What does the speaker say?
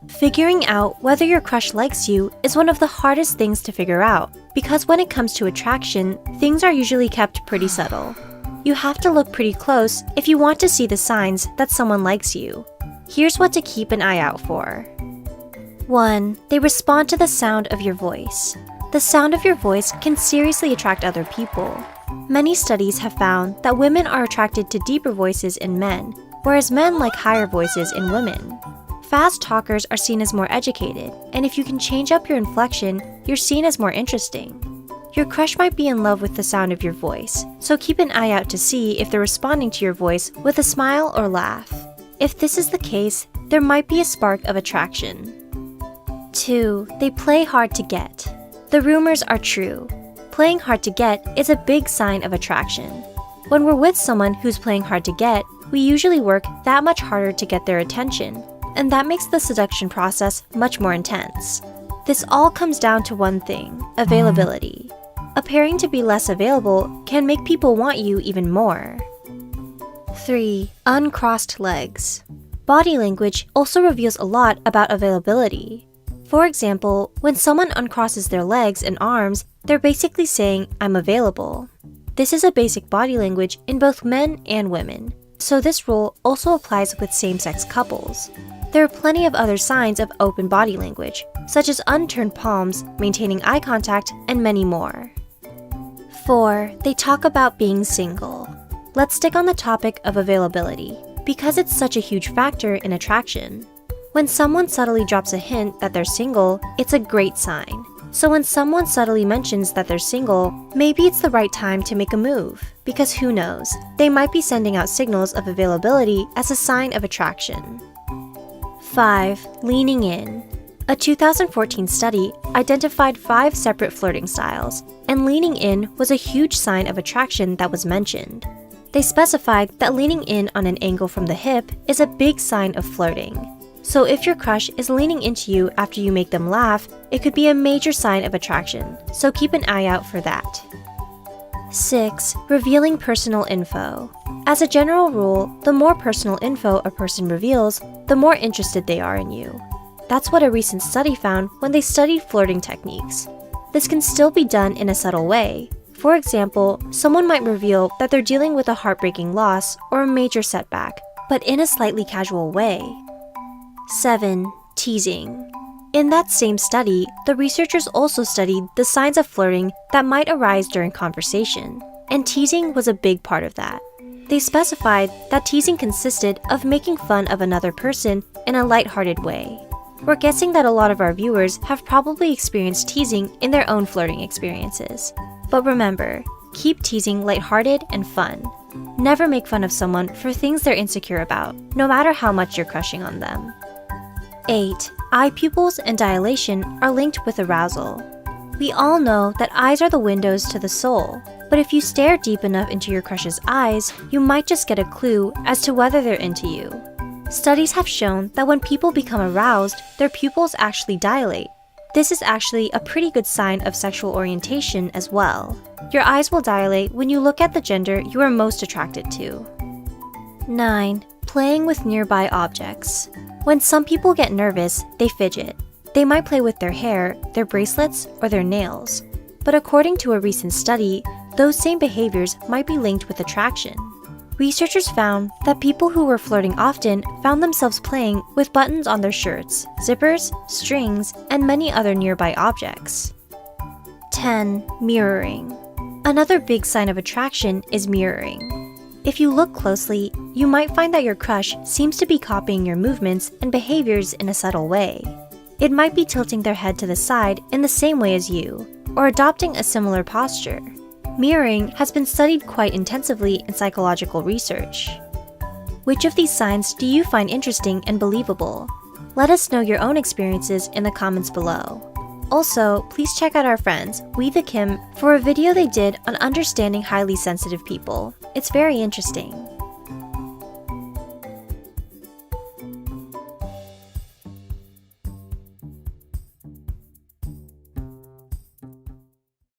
Figuring out whether your crush likes you is one of the hardest things to figure out because when it comes to attraction, things are usually kept pretty subtle. You have to look pretty close if you want to see the signs that someone likes you. Here's what to keep an eye out for. 1. They respond to the sound of your voice. The sound of your voice can seriously attract other people. Many studies have found that women are attracted to deeper voices in men, whereas men like higher voices in women. Fast talkers are seen as more educated, and if you can change up your inflection, you're seen as more interesting. Your crush might be in love with the sound of your voice, so keep an eye out to see if they're responding to your voice with a smile or laugh. If this is the case, there might be a spark of attraction. 2. They play hard to get. The rumors are true. Playing hard to get is a big sign of attraction. When we're with someone who's playing hard to get, we usually work that much harder to get their attention, and that makes the seduction process much more intense. This all comes down to one thing: availability. Appearing to be less available can make people want you even more. 3. Uncrossed legs. Body language also reveals a lot about availability. For example, when someone uncrosses their legs and arms, they're basically saying, "I'm available." This is a basic body language in both men and women, so this rule also applies with same-sex couples. There are plenty of other signs of open body language, such as unturned palms, maintaining eye contact, and many more. 4. They talk about being single. Let's stick on the topic of availability, because it's such a huge factor in attraction. When someone subtly drops a hint that they're single, it's a great sign. So when someone subtly mentions that they're single, maybe it's the right time to make a move, because who knows, they might be sending out signals of availability as a sign of attraction. 5. Leaning in. A 2014 study identified 5 separate flirting styles, and leaning in was a huge sign of attraction that was mentioned. They specified that leaning in on an angle from the hip is a big sign of flirting. So if your crush is leaning into you after you make them laugh, it could be a major sign of attraction, so keep an eye out for that. 6. Revealing personal info. As a general rule, the more personal info a person reveals, the more interested they are in you. That's what a recent study found when they studied flirting techniques. This can still be done in a subtle way. For example, someone might reveal that they're dealing with a heartbreaking loss or a major setback, but in a slightly casual way. 7. Teasing. In that same study, the researchers also studied the signs of flirting that might arise during conversation, and teasing was a big part of that. They specified that teasing consisted of making fun of another person in a lighthearted way. We're guessing that a lot of our viewers have probably experienced teasing in their own flirting experiences. But remember, keep teasing lighthearted and fun. Never make fun of someone for things they're insecure about, no matter how much you're crushing on them. 8. Eye pupils and dilation are linked with arousal. We all know that eyes are the windows to the soul, but if you stare deep enough into your crush's eyes, you might just get a clue as to whether they're into you. Studies have shown that when people become aroused, their pupils actually dilate. This is actually a pretty good sign of sexual orientation as well. Your eyes will dilate when you look at the gender you are most attracted to. 9. Playing with nearby objects. When some people get nervous, they fidget. They might play with their hair, their bracelets, or their nails. But according to a recent study, those same behaviors might be linked with attraction. Researchers found that people who were flirting often found themselves playing with buttons on their shirts, zippers, strings, and many other nearby objects. 10. Mirroring. Another big sign of attraction is mirroring. If you look closely, you might find that your crush seems to be copying your movements and behaviors in a subtle way. It might be tilting their head to the side in the same way as you, or adopting a similar posture. Mirroring has been studied quite intensively in psychological research. Which of these signs do you find interesting and believable? Let us know your own experiences in the comments below. Also, please check out our friends, We the Kim, for a video they did on understanding highly sensitive people. It's very interesting.